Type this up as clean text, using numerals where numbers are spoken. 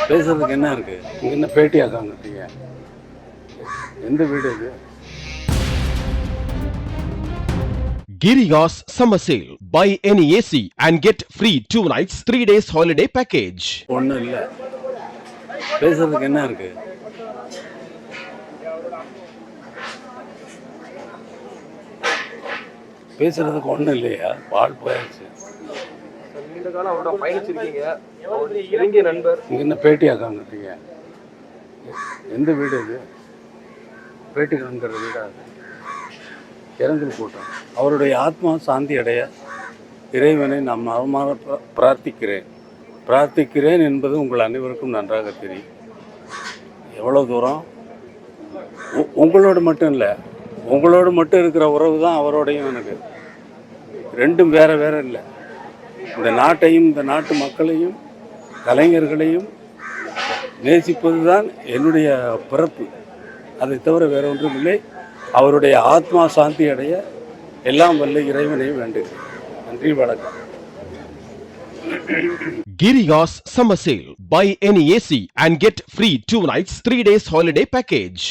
பேசுறதுக்கு என்ன இருக்கு? இங்க என்ன பேட்டியா காமிட்டீங்க? எந்த வீடு இது? Giriya's summer sale. Buy any AC and get free 2 nights 3 days holiday package. ஒன்றும் இல்லை. பேசுறதுக்கு என்ன இருக்கு? பேசுறதுக்கு ஒன்றும் இல்லையா? பால் போயாச்சு. நீண்ட காலம் அவரோட பயணிச்சிருக்கீங்க, அவர் நெருங்கிய நண்பர். இங்க என்ன பேட்டியா காமிட்டீங்க? எந்த வீடு இது? பேட்டி காண்கிற வீடா அது? இரங்கல் கூட்டம். அவருடைய ஆத்மா சாந்தி அடைய இறைவனை நான் மனமாற பிரார்த்திக்கிறேன் என்பது உங்கள் அனைவருக்கும் நன்றாக தெரியும். எவ்வளோ தூரம் உங்களோடு மட்டும் இல்லை, உங்களோடு மட்டும் இருக்கிற உறவு தான் அவரோடையும் எனக்கு. ரெண்டும் வேற வேற இல்லை. இந்த நாட்டையும் இந்த நாட்டு மக்களையும் கலைஞர்களையும் நேசிப்பது தான் என்னுடைய பிறப்பு. அதை தவிர வேற ஒன்றும் இல்லை. அவருடைய ஆத்மா சாந்தி அடைய எல்லாம் வல்ல இறைவனையும் வேண்டுகிறேன். நன்றி, வணக்கம். Giriya's summer sale. Buy any AC and get free 2 nights 3 days holiday package.